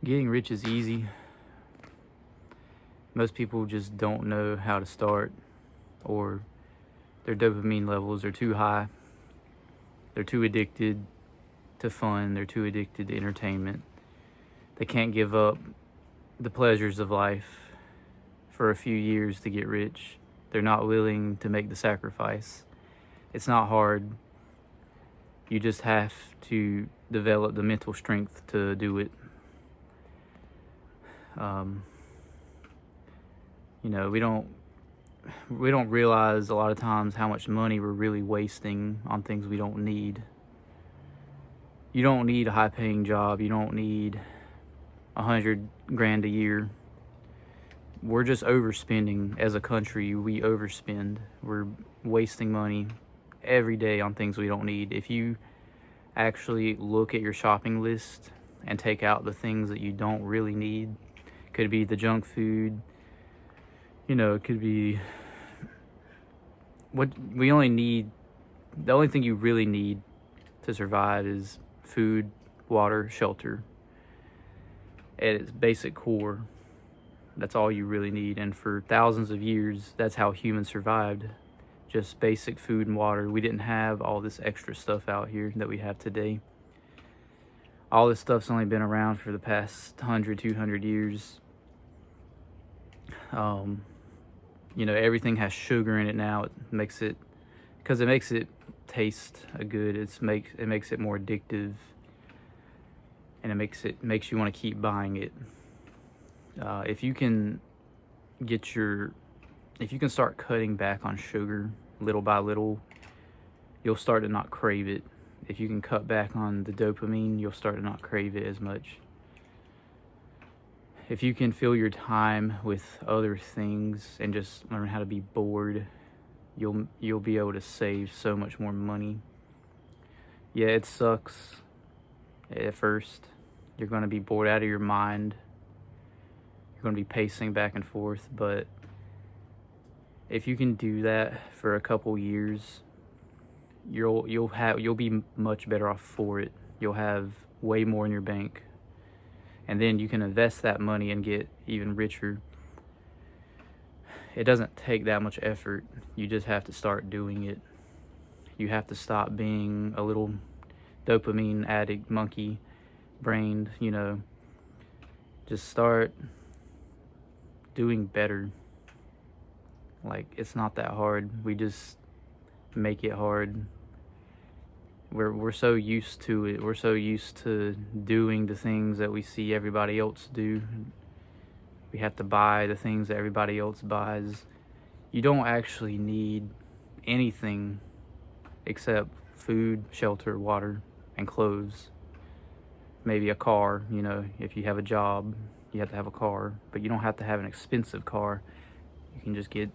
Getting rich is easy. Most people just don't know how to start, or their dopamine levels are too high. They're too addicted to fun. They're too addicted to entertainment. They can't give up the pleasures of life for a few years to get rich. They're not willing to make the sacrifice. It's not hard. You just have to develop the mental strength to do it. We don't realize a lot of times how much money we're really wasting on things we don't need. You don't need a high-paying job. You don't need 100 grand a year. We're just overspending as a country. We overspend. We're wasting money every day on things we don't need. If you actually look at your shopping list and take out the things that you don't really need, could be the junk food, it could be what we only need. The only thing you really need to survive is food, water, shelter. At its basic core, that's all you really need. And for thousands of years, that's how humans survived. Just basic food and water. We didn't have all this extra stuff out here that we have today. All this stuff's only been around for the past 100, 200 years. Everything has sugar in it now. It makes it taste good. It makes it more addictive, and it makes you want to keep buying it. If you can start cutting back on sugar little by little, you'll start to not crave it. If you can cut back on the dopamine, you'll start to not crave it as much. If you can fill your time with other things and just learn how to be bored, you'll be able to save so much more money. Yeah, it sucks at first. You're going to be bored out of your mind. You're going to be pacing back and forth, but if you can do that for a couple years, you'll be much better off for it. You'll have way more in your bank, and then you can invest that money and get even richer. It doesn't take that much effort. You just have to start doing it. You have to stop being a little dopamine addict, monkey brained, just start doing better. Like, it's not that hard. We just make it hard. We're so used to it. We're so used to doing the things that we see everybody else do. We have to buy the things that everybody else buys. You don't actually need anything except food, shelter, water, and clothes. Maybe a car. If you have a job, you have to have a car, but you don't have to have an expensive car. You can just get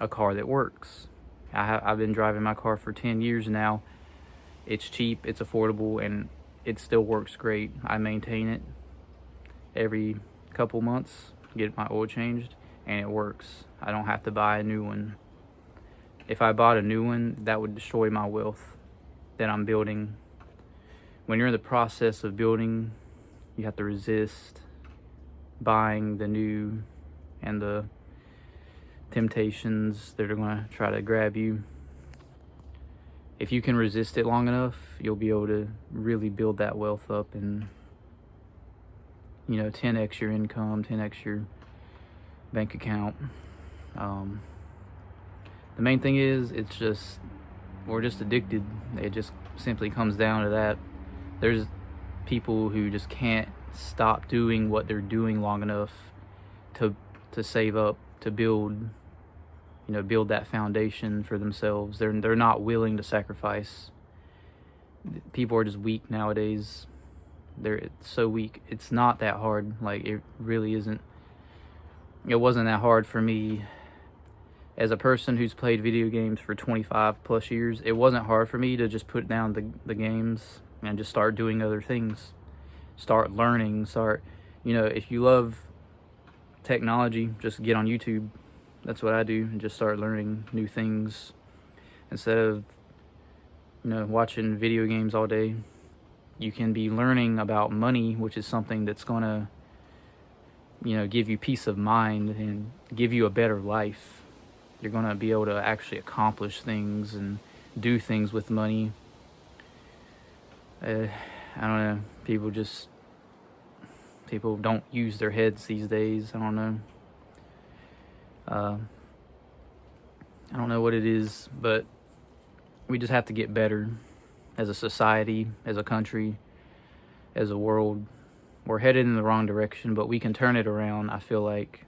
a car that works. I've been driving my car for 10 years now. It's cheap, it's affordable, and it still works great. I maintain it every couple months, get my oil changed, and it works. I don't have to buy a new one. If I bought a new one, that would destroy my wealth that I'm building. When you're in the process of building, you have to resist buying the new and the temptations that are going to try to grab you. If you can resist it long enough, you'll be able to really build that wealth up and 10x your income, 10x your bank account. The main thing is, we're just addicted. It just simply comes down to that. There's people who just can't stop doing what they're doing long enough to save up, to build that foundation for themselves. They're not willing to sacrifice. People are just weak nowadays. They're so weak. It's not that hard. Like, it really isn't. It wasn't that hard for me as a person who's played video games for 25 plus years. It wasn't hard for me to just put down the games and just start doing other things. Start learning. If you love technology, just get on YouTube. That's what I do, and just start learning new things instead of watching video games all day. You can be learning about money, which is something that's going to give you peace of mind and give you a better life. You're going to be able to actually accomplish things and do things with money. I don't know. People don't use their heads these days. I don't know. I don't know what it is, but we just have to get better as a society, as a country, as a world. We're headed in the wrong direction, but we can turn it around. I feel like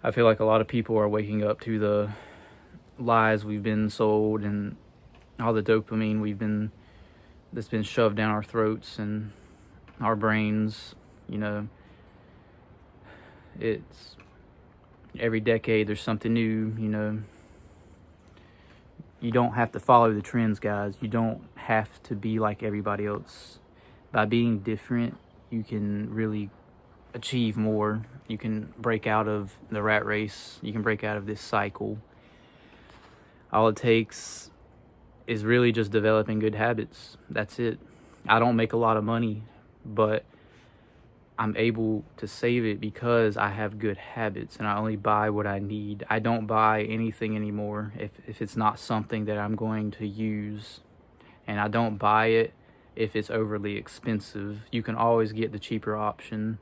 a lot of people are waking up to the lies we've been sold and all the dopamine that's been shoved down our throats and our brains. It's every decade there's something new. You don't have to follow the trends, guys. You don't have to be like everybody else. By being different, you can really achieve more. You can break out of the rat race. You can break out of this cycle. All it takes is really just developing good habits. That's it. I don't make a lot of money, but I'm able to save it because I have good habits and I only buy what I need. I don't buy anything anymore if it's not something that I'm going to use. And I don't buy it if it's overly expensive. You can always get the cheaper option.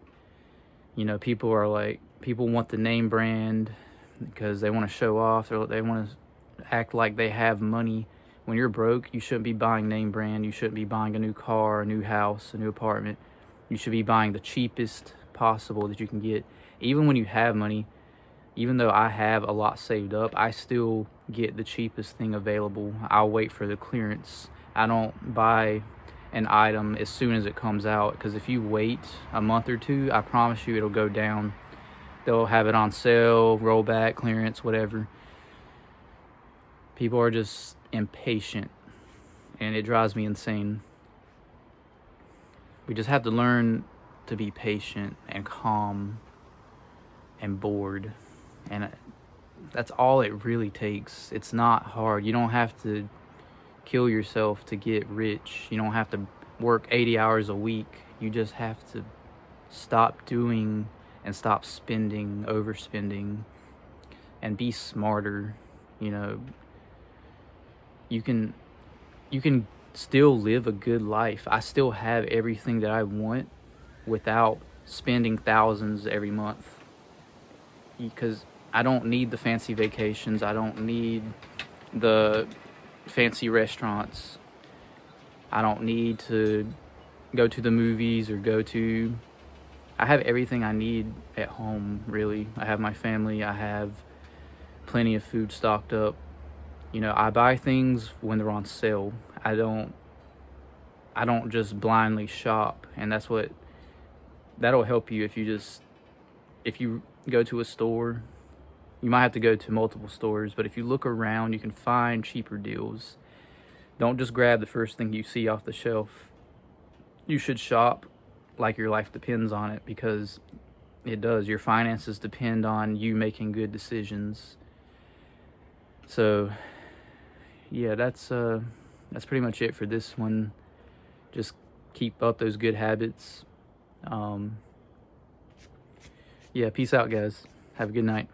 People want the name brand because they want to show off, or they want to act like they have money. When you're broke, you shouldn't be buying name brand. You shouldn't be buying a new car, a new house, a new apartment. You should be buying the cheapest possible that you can get. Even when you have money, even though I have a lot saved up, I still get the cheapest thing available. I'll wait for the clearance. I don't buy an item as soon as it comes out, because if you wait a month or two, I promise you it'll go down. They'll have it on sale, rollback, clearance, whatever. People are just impatient, and it drives me insane. We just have to learn to be patient and calm and bored. And that's all it really takes. It's not hard. You don't have to kill yourself to get rich. You don't have to work 80 hours a week. You just have to stop doing and stop spending, overspending, and be smarter. You can still live a good life. I still have everything that I want without spending thousands every month, because I don't need the fancy vacations. I don't need the fancy restaurants. I don't need to go to the movies I have everything I need at home, really. I have my family. I have plenty of food stocked up. I buy things when they're on sale. I don't just blindly shop, and that'll help you if you go to a store. You might have to go to multiple stores, but if you look around, you can find cheaper deals. Don't just grab the first thing you see off the shelf. You should shop like your life depends on it, because it does. Your finances depend on you making good decisions. So, yeah, that's pretty much it for this one. Just keep up those good habits. Yeah, peace out, guys. Have a good night.